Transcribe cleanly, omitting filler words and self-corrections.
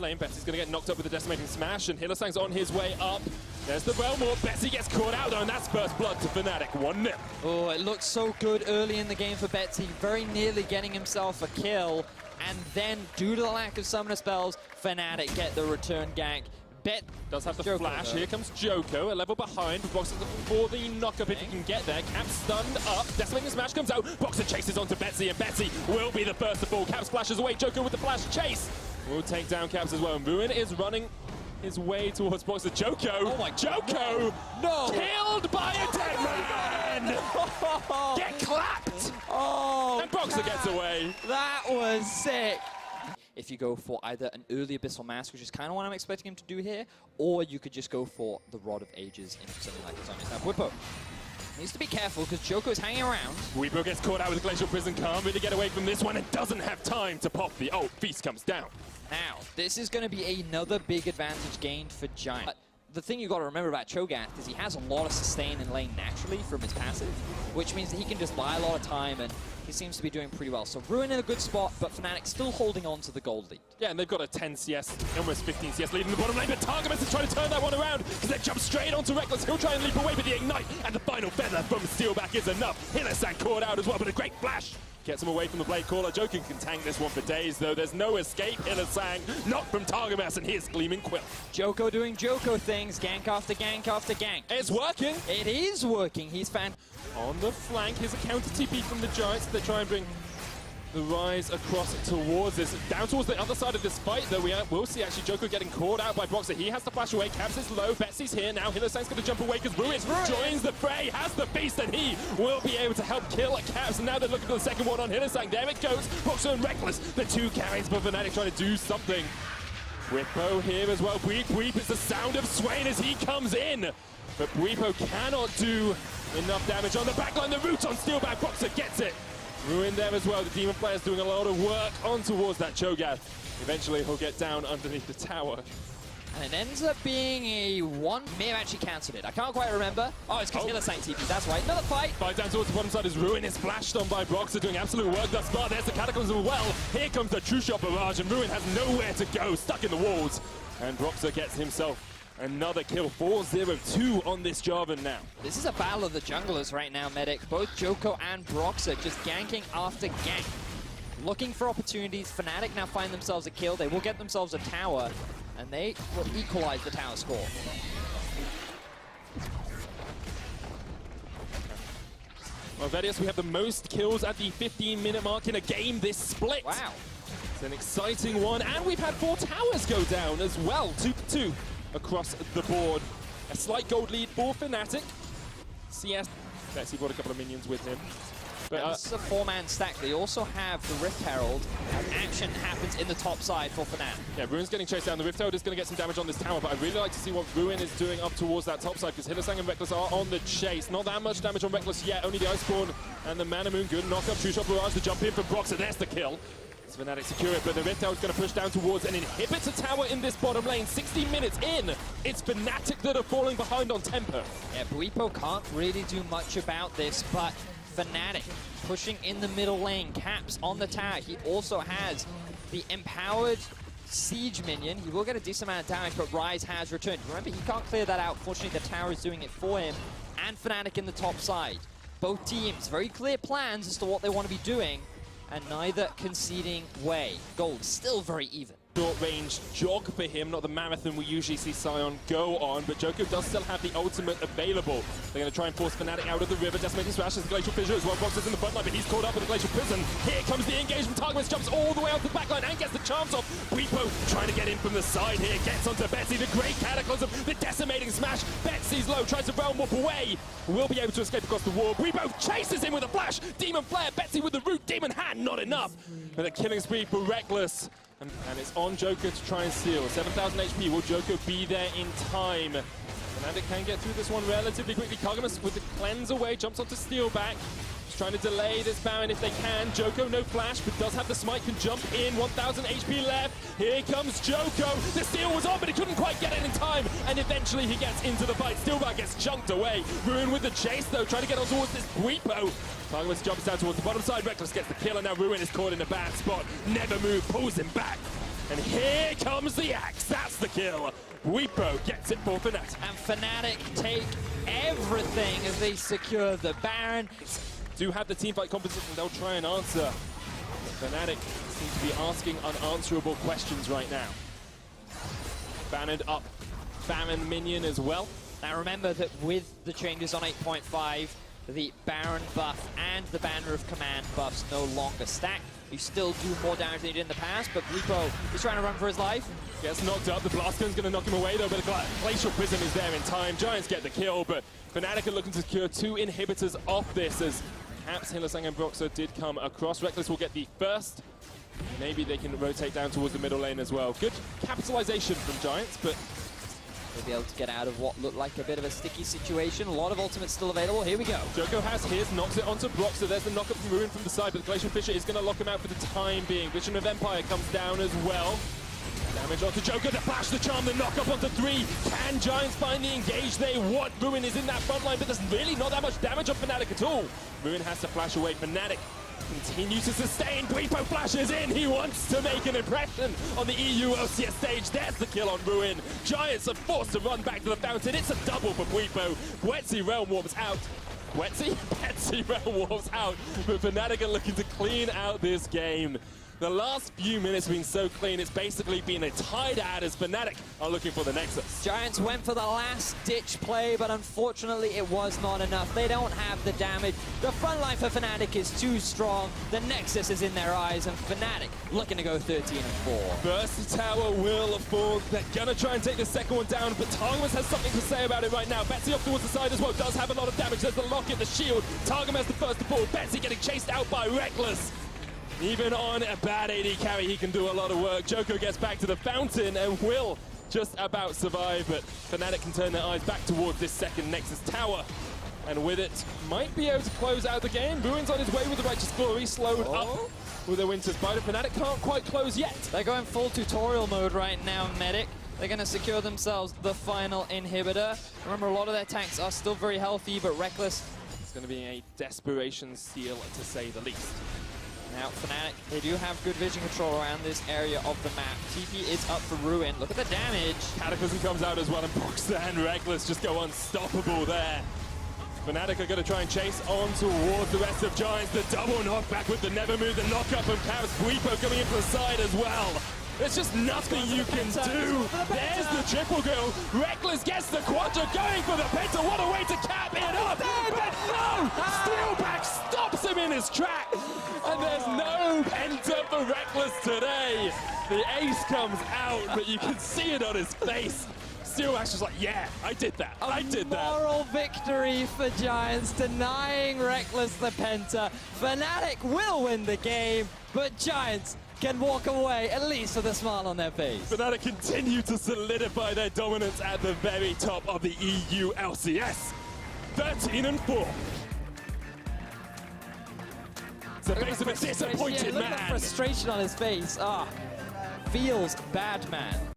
lane. Betsy's going to get knocked up with the decimating smash, and Hylissang's on his way up. There's the Realm Warp. Betsy gets caught out though, and that's first blood to Fnatic, 1-0. Oh, it looked so good early in the game for Betsy, very nearly getting himself a kill. And then, due to the lack of summoner spells, Fnatic get the return gank. Bet does have the Joko, flash. though. Here comes Joko, a level behind. Boxer looking for the knockup if he can get there. Cap stunned up. Decimating smash comes out. Boxer chases onto Betsy, and Betsy will be the first to fall. Cap splashes away. Joko with the flash chase will take down Caps as well. And Ruin is running his way towards Boxer. Joko! Oh my Joko! No! Killed by a dead man! Get clapped! Oh! And Boxer gets away. That was sick! If you go for either an early Abyssal Mask, which is kind of what I'm expecting him to do here, or you could just go for the Rod of Ages in something like this. Now, Bwipo needs to be careful because Joko is hanging around. Bwipo gets caught out with the Glacial Prison, can't really get away from this one and doesn't have time to pop the ult. Feast comes down. Now, this is going to be another big advantage gained for Giant. But the thing you got to remember about Cho'Gath is he has a lot of sustain in lane naturally from his passive, which means that he can just buy a lot of time, and he seems to be doing pretty well. So Ruin in a good spot, but Fnatic still holding on to the gold lead. Yeah, and they've got a 10 CS, almost 15 CS lead in the bottom lane, but Targamas is trying to turn that one around because they jump straight onto Reckless. He'll try and leap away, but the Ignite and the final feather from Steelback is enough. Hylissang caught out as well, but a great flash gets him away from the Blade Caller. Joko can tank this one for days, though. There's no escape. Hylissang not from Targamas and his Gleaming Quill. Joko doing Joko things, gank after gank after gank. It's working. It is working. He's fan. On the flank, here's a counter TP from the Giants. They try and bring the Rise across towards this. Down towards the other side of this fight, though, we'll see actually Joko getting caught out by Boxer. He has to flash away. Caps is low. Betsy's here now. Hylissang's going to jump away because Ruin joins the fray, has the beast, and he will be able to help kill Caps. And now they're looking for the second one on Hylissang. There it goes. Boxer and Reckless, the two carries, but Fnatic trying to do something. Bwipo here as well. Bweep is the sound of Swain as he comes in. But Bwipo cannot do enough damage on the backline. The root on Steelback. Boxer gets it. Ruin there as well. The Demon player's doing a lot of work on towards that Cho'Gath. Eventually he'll get down underneath the tower. And it ends up being a one. May have actually cancelled it. I can't quite remember. Oh, it's because Hylissang TP. That's right. Another fight. Fight down towards the bottom side as Ruin is flashed on by Boxer, doing absolute work thus far. There's the Catacombs as well. Here comes the True Shot barrage, and Ruin has nowhere to go, stuck in the walls. And Boxer gets himself another kill. 4-0-2 on this Jarvan now. This is a battle of the junglers right now, Medic. Both Joko and Broxer just ganking after gank. Looking for opportunities. Fnatic now find themselves a kill. They will get themselves a tower, and they will equalize the tower score. Well, Vedius, we have the most kills at the 15-minute mark in a game this split. Wow. It's an exciting one, and we've had 4 towers go down as well. 2-2 across the board. A slight gold lead for Fnatic. CS, Betsy brought a couple of minions with him. But this is a 4-man stack. They also have the Rift Herald. Action happens in the top side for Fnatic. Yeah, Ruin's getting chased down. The Rift Herald is going to get some damage on this tower, but I'd really like to see what Ruin is doing up towards that top side, because Hylissang and Reckless are on the chase. Not that much damage on Reckless yet, only the Iceborne and the Mana Moon. Good knock up, True Shot barrage, the jump in from Broxer. There's the kill. Fnatic secure it, but the Rift Herald's going to push down towards an inhibitor tower in this bottom lane. 16 minutes in, it's Fnatic that are falling behind on tempo. Yeah, Bwipo can't really do much about this, but Fnatic pushing in the middle lane. Caps on the tower. He also has the empowered siege minion. He will get a decent amount of damage, but Rise has returned. Remember, he can't clear that out. Fortunately, the tower is doing it for him, and Fnatic in the top side. Both teams, very clear plans as to what they want to be doing, and neither conceding way. Gold still very even. Short-range jog for him, not the marathon we usually see Sion go on, but Joko does still have the ultimate available. They're going to try and force Fnatic out of the river. Decimating Smash as the Glacial Fissure as well. Boxer's in the front line, but he's caught up with the Glacial Prison. Here comes the engagement. Targamas jumps all the way out the back line and gets the charms off. Bwipo trying to get in from the side here. Gets onto Betsy. The great Cataclysm. The decimating smash. Betsy's low. Tries to Realm Warp away. Will be able to escape across the wall. Bwipo chases him with a flash. Demon Flare. Betsy with the root. Demon Hand. Not enough. And a killing spree for Reckless. And it's on Joko to try and steal. 7,000 HP. Will Joko be there in time? Fnatic can get through this one relatively quickly. Targamas with the cleanse away, jumps onto Steelback. Just trying to delay this Baron if they can. Joko, no flash, but does have the smite, can jump in. 1,000 HP left. Here comes Joko. The steal was on, but he couldn't quite get it in time. And eventually he gets into the fight. Steelback gets chunked away. Ruin with the chase, though, trying to get on towards this Bwipo. Targamas jumps down towards the bottom side. Reckless gets the kill, and now Ruin is caught in a bad spot. Never move, pulls him back. And here comes the axe. That's the kill. Weipo gets it for Fnatic. And Fnatic take everything as they secure the Baron. Do have the teamfight composition, they'll try and answer. Fnatic seem to be asking unanswerable questions right now. Baron up, Baron minion as well. Now remember that with the changes on 8.5, the Baron buff and the Banner of Command buffs no longer stack. You still do more damage than you did in the past, but Weipo is trying to run for his life. Gets knocked up, the blast gun's going to knock him away though, but the Glacial Prism is there in time. Giants get the kill, but Fnatic are looking to secure 2 inhibitors off this as perhaps Hylissang and Broxer did come across. Reckless will get the first. Maybe they can rotate down towards the middle lane as well. Good capitalization from Giants, but they'll be able to get out of what looked like a bit of a sticky situation. A lot of ultimates still available. Here we go. Joko has his, knocks it onto Broxer. There's the knock-up from Ruin from the side, but the Glacial Fissure is going to lock him out for the time being. Vision of Empire comes down as well. Damage onto Joko, the flash, the charm, the knock-up onto 3. Can Giants find the engage they want? Ruin is in that front line, but there's really not that much damage on Fnatic at all. Ruin has to flash away. Fnatic continue to sustain. Weipo flashes in. He wants to make an impression on the EU LCS stage. There's the kill on Ruin. Giants are forced to run back to the fountain. It's a double for Weipo. Betsy Realm warps out. Betsy Realm warps out. But Fnatic are looking to clean out this game. The last few minutes have been so clean, it's basically been a tied ad as Fnatic are looking for the Nexus. Giants went for the last-ditch play, but unfortunately it was not enough. They don't have the damage. The front line for Fnatic is too strong. The Nexus is in their eyes, and Fnatic looking to go 13-4. First tower will fall. They're going to try and take the second one down, but Targamas has something to say about it right now. Betsy off towards the side as well, does have a lot of damage. There's the locket, the shield. Targam has the first to fall. Betsy getting chased out by Reckless. Even on a bad AD carry, he can do a lot of work. Joko gets back to the fountain and will just about survive, but Fnatic can turn their eyes back towards this second Nexus tower. And with it, might be able to close out the game. Ruin's on his way with the Righteous Glory, slowed up with the Winter's Bite. Fnatic can't quite close yet. They're going full tutorial mode right now, Medic. They're going to secure themselves the final inhibitor. Remember, a lot of their tanks are still very healthy, but Reckless. It's going to be a desperation steal, to say the least. Now, Fnatic, they do have good vision control around this area of the map. TP is up for Ruin. Look at the damage. Cataclysm comes out as well, and Broxer and Reckless just go unstoppable there. Fnatic are going to try and chase on towards the rest of Giants. The double knockback with the never move, the knockup from Caps. Weipo coming in from the side as well. There's just nothing you can do. There's the triple kill. Reckless gets the quadra, going for the penta. What a way to cap it up. But no! Steelback stops him in his track. And there's no penta for Reckless today. The ace comes out, but you can see it on his face. Steelback's just like, yeah, I did that. I did that. Moral victory for Giants, denying Reckless the penta. Fnatic will win the game, but Giants can walk away, at least with a smile on their face. Fnatic continue to solidify their dominance at the very top of the EU LCS. 13-4. It's the face of a disappointed Look at the man. frustration on his face. Feels bad, man.